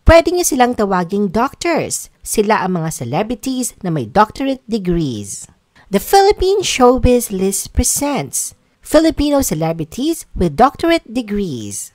Pwede niyo silang tawaging doctors. Sila ang mga celebrities na may doctorate degrees. The Philippine Showbiz List presents Filipino celebrities with doctorate degrees.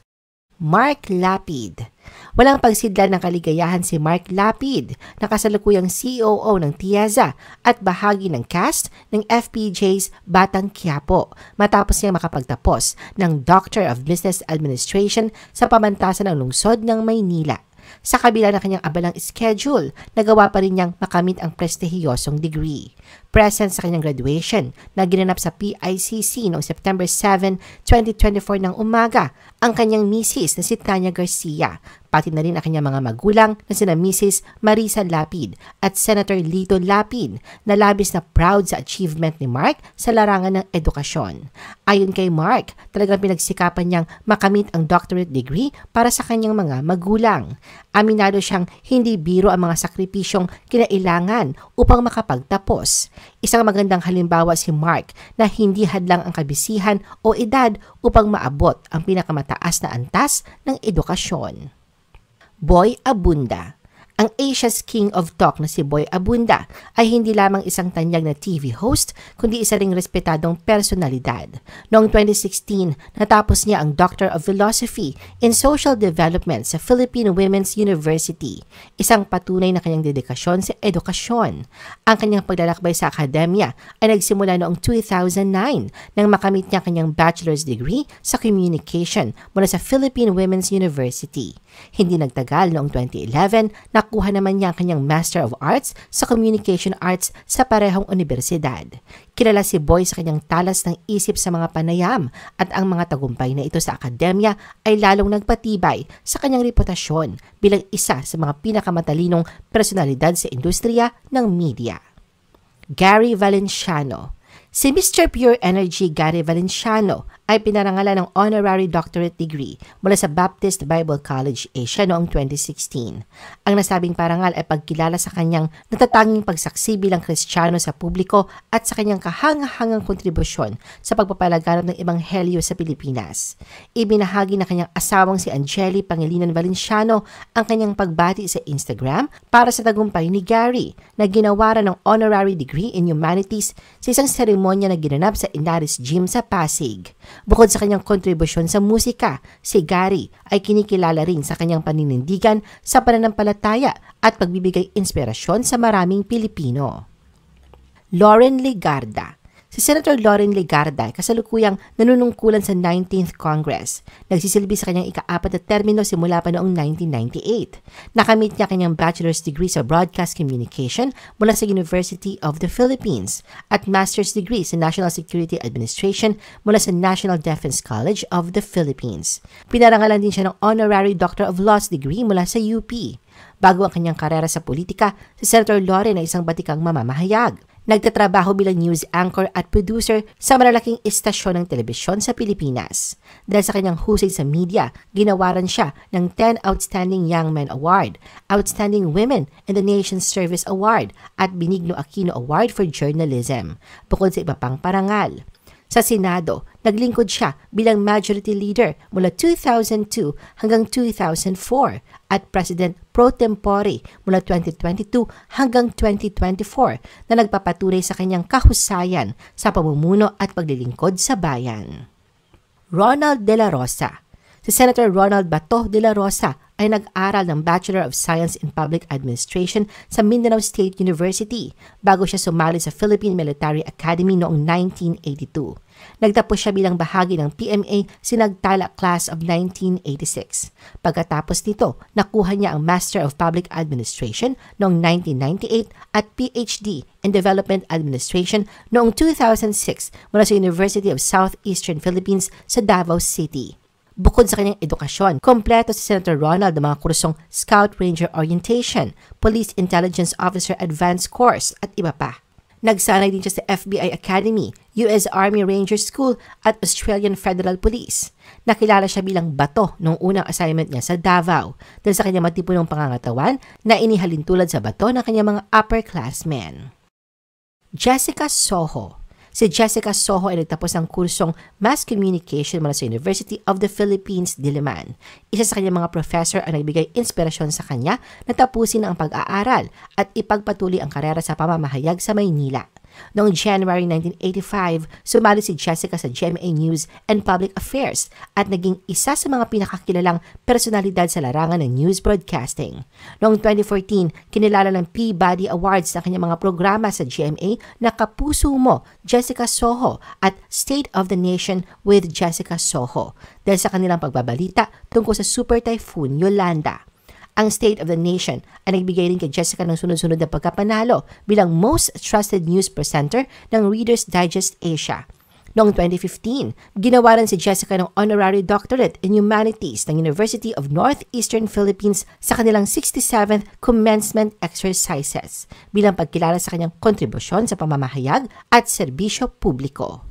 Mark Lapid. Walang pagsidlan ng kaligayahan si Mark Lapid, na kasalukuyang COO ng Tiaza at bahagi ng cast ng FPJ's Batang Quiapo matapos niya makapagtapos ng Doctor of Business Administration sa pamantasan ng lungsod ng Maynila. Sa kabila ng kanyang abalang schedule, nagawa pa rin niyang makamit ang prestihiyosong degree. Present sa kanyang graduation na ginanap sa PICC noong September 7, 2024 ng umaga, ang kanyang misis na si Tanya Garcia, pati na rin ang kanyang mga magulang na sina Mrs. Marisa Lapid at Senator Lito Lapid, na labis na proud sa achievement ni Mark sa larangan ng edukasyon. Ayon kay Mark, talagang pinagsikapan niyang makamit ang doctorate degree para sa kanyang mga magulang. Aminado siyang hindi biro ang mga sakripisyong kinailangan upang makapagtapos. Isang magandang halimbawa si Mark na hindi hadlang ang kabisihan o edad upang maabot ang pinakamataas na antas ng edukasyon. Boy Abunda. Ang Asia's King of Talk na si Boy Abunda ay hindi lamang isang tanyag na TV host, kundi isa ring respetadong personalidad. Noong 2016, natapos niya ang Doctor of Philosophy in Social Development sa Philippine Women's University, isang patunay na kanyang dedikasyon sa edukasyon. Ang kanyang paglalakbay sa akademya ay nagsimula noong 2009 nang makamit niya kanyang bachelor's degree sa communication mula sa Philippine Women's University. Hindi nagtagal noong 2011, nakuha naman niya ang kanyang Master of Arts sa Communication Arts sa parehong universidad. Kilala si Boy sa kanyang talas ng isip sa mga panayam at ang mga tagumpay na ito sa akademya ay lalong nagpatibay sa kanyang reputasyon bilang isa sa mga pinakamatalinong personalidad sa industriya ng media. Gary Valenciano. Si Mr. Pure Energy Gary Valenciano ay pinarangalan ng honorary doctorate degree mula sa Baptist Bible College Asia noong 2016. Ang nasabing parangal ay pagkilala sa kanyang natatanging pagsaksi bilang Kristiyano sa publiko at sa kanyang kahangahangang kontribusyon sa pagpapalaganap ng Ebanghelyo sa Pilipinas. Ibinahagi ng kanyang asawang si Angeli Pangilinan Valenciano ang kanyang pagbati sa Instagram para sa tagumpay ni Gary na ginawaran ng honorary degree in humanities sa isang seremonya na ginanap sa Inaris Gym sa Pasig. Bukod sa kanyang kontribusyon sa musika, si Gary ay kinikilala rin sa kanyang paninindigan sa pananampalataya at pagbibigay inspirasyon sa maraming Pilipino. Loren Legarda. Si Senator Loren Legarda ay kasalukuyang nanunungkulan sa 19th Congress. Nagsisilbi sa kanyang ika-4 na termino simula pa noong 1998. Nakamit niya kanyang bachelor's degree sa broadcast communication mula sa University of the Philippines at master's degree sa National Security Administration mula sa National Defense College of the Philippines. Pinarangalan din siya ng honorary Doctor of Laws degree mula sa UP. Bago ang kanyang karera sa politika, si Senator Loren ay isang batikang mamamahayag. Nagtatrabaho bilang news anchor at producer sa malalaking istasyon ng telebisyon sa Pilipinas. Dahil sa kanyang husay sa media, ginawaran siya ng 10 Outstanding Young Men Award, Outstanding Women in the Nation's Service Award at Benigno Aquino Award for Journalism, bukod sa iba pang parangal. Sa Senado, naglingkod siya bilang Majority Leader mula 2002 hanggang 2004 at President Pro Tempore mula 2022 hanggang 2024 na nagpapatunay sa kanyang kahusayan sa pamumuno at paglilingkod sa bayan. Ronald De La Rosa. Si Senator Ronald Bato De La Rosa ay nag-aral ng Bachelor of Science in Public Administration sa Mindanao State University bago siya sumali sa Philippine Military Academy noong 1982. Nagtapos siya bilang bahagi ng PMA Sinagtala Class of 1986. Pagkatapos nito, nakuha niya ang Master of Public Administration noong 1998 at PhD in Development Administration noong 2006 mula sa University of Southeastern Philippines sa Davao City. Bukod sa kanyang edukasyon, kompleto si Senator Ronald ng mga kursong Scout Ranger Orientation, Police Intelligence Officer Advanced Course at iba pa. Nagsanay din siya sa FBI Academy, US Army Ranger School at Australian Federal Police. Nakilala siya bilang bato noong unang assignment niya sa Davao dahil sa kanyang matipunong pangangatawan na inihalin tulad sa bato ng kanyang mga upperclassmen. Jessica Soho. Si Jessica Soho ay nagtapos ng kursong Mass Communication mula sa University of the Philippines, Diliman. Isa sa kanyang mga professor ang nagbigay inspirasyon sa kanya na tapusin ang pag-aaral at ipagpatuloy ang karera sa pamamahayag sa Maynila. Noong January 1985, sumali si Jessica sa GMA News and Public Affairs at naging isa sa mga pinakakilalang personalidad sa larangan ng news broadcasting. Noong 2014, kinilala ng Peabody Awards sa kanyang mga programa sa GMA na Kapuso Mo, Jessica Soho at State of the Nation with Jessica Soho dahil sa kanilang pagbabalita tungkol sa Super Typhoon Yolanda. Ang State of the Nation ay nagbigay rin kay Jessica ng sunod-sunod na pagkapanalo bilang Most Trusted News Presenter ng Reader's Digest Asia. Noong 2015, ginawaran si Jessica ng Honorary Doctorate in Humanities ng University of Northeastern Philippines sa kanilang 67th Commencement Exercises bilang pagkilala sa kanyang kontribusyon sa pamamahayag at serbisyo publiko.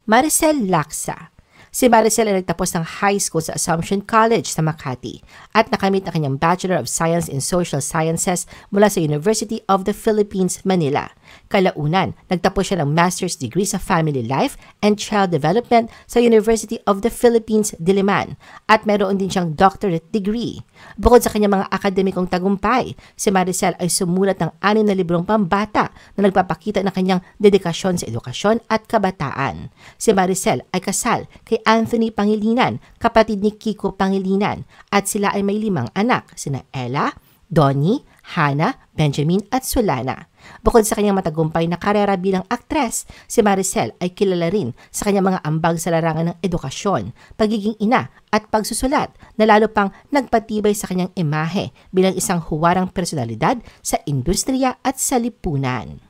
Maricel Laksa. Si Maricel ay nagtapos ng high school sa Assumption College sa Makati at nakamit ang kanyang Bachelor of Science in Social Sciences mula sa University of the Philippines, Manila. Kalaunan, nagtapos siya ng Master's Degree sa Family Life and Child Development sa University of the Philippines, Diliman at meron din siyang doctorate degree. Bukod sa kanyang mga akademikong tagumpay, si Maricel ay sumulat ng 6 na librong pambata na nagpapakita ng kanyang dedikasyon sa edukasyon at kabataan. Si Maricel ay kasal kay Anthony Pangilinan, kapatid ni Kiko Pangilinan, at sila ay may 5 anak, sina Ella, Donnie, Hannah, Benjamin at Solana. Bukod sa kanyang matagumpay na karera bilang aktres, si Maricel ay kilala rin sa kanyang mga ambag sa larangan ng edukasyon, pagiging ina at pagsusulat na lalo pang nagpatibay sa kanyang imahe bilang isang huwarang personalidad sa industriya at sa lipunan.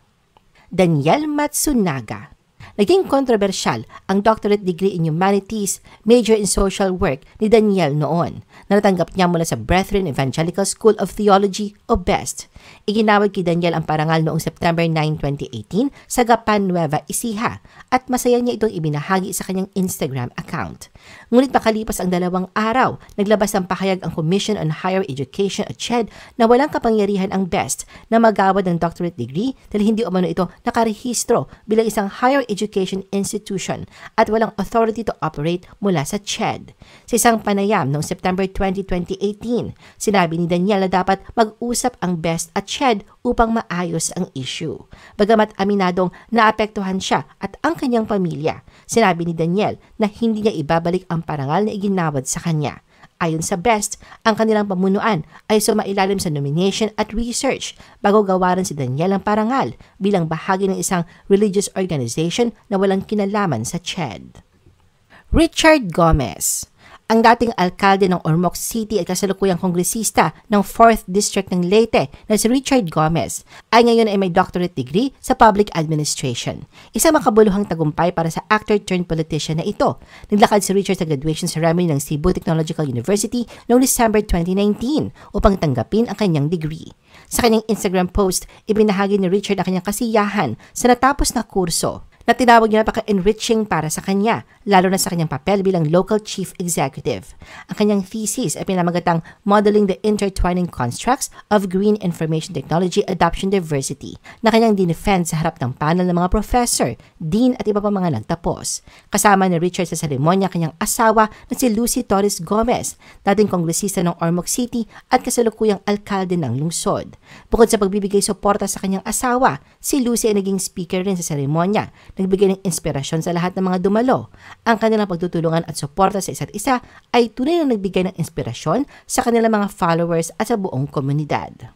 Daniel Matsunaga. Naging kontrobersyal ang doctorate degree in humanities, major in social work ni Daniel noon na natanggap niya mula sa Brethren Evangelical School of Theology o BEST. Iginawad kay Daniel ang parangal noong September 9, 2018 sa Gapan, Nueva Ecija at masaya niya itong ibinahagi sa kanyang Instagram account. Ngunit makalipas ang 2 araw, naglabas ng pahayag ang Commission on Higher Education at CHED na walang kapangyarihan ang BEST na magawad ng doctorate degree dahil hindi umano ito nakarehistro bilang isang higher education institution at walang authority to operate mula sa CHED. Sa isang panayam noong September 20, 2018, sinabi ni Daniel na dapat mag-usap ang BEST at CHED upang maayos ang issue. Bagamat aminadong naapektuhan siya at ang kanyang pamilya, sinabi ni Daniel na hindi niya ibabalik ang parangal na iginawad sa kanya. Ayon sa BEST, ang kanilang pamunuan ay sumailalim sa nomination at research bago gawaran si Daniel ang parangal bilang bahagi ng isang religious organization na walang kinalaman sa CHED. Richard Gomez. Ang dating alkalde ng Ormoc City at kasalukuyang kongresista ng 4th District ng Leyte na si Richard Gomez ay ngayon ay may doctorate degree sa Public Administration. Isang makabuluhang tagumpay para sa actor-turned-politician na ito. Naglakad si Richard sa graduation ceremony ng Cebu Technological University noong December 2019 upang tanggapin ang kanyang degree. Sa kanyang Instagram post, ibinahagi ni Richard ang kanyang kasiyahan sa natapos na kurso na tinawag niya napaka-enriching para sa kanya, lalo na sa kanyang papel bilang local chief executive. Ang kanyang thesis ay pinamagatang Modeling the Intertwining Constructs of Green Information Technology Adoption Diversity na kanyang dinefend sa harap ng panel ng mga professor, dean at iba pa mga nagtapos. Kasama ni Richard sa seremonya kanyang asawa na si Lucy Torres Gomez, dating kongresista ng Ormoc City at kasalukuyang alkalde ng lungsod. Bukod sa pagbibigay suporta sa kanyang asawa, si Lucy ay naging speaker rin sa seremonya, nagbigay ng inspirasyon sa lahat ng mga dumalo. Ang kanilang pagtutulungan at suporta sa isa't isa ay tunay na nagbigay ng inspirasyon sa kanilang mga followers at sa buong komunidad.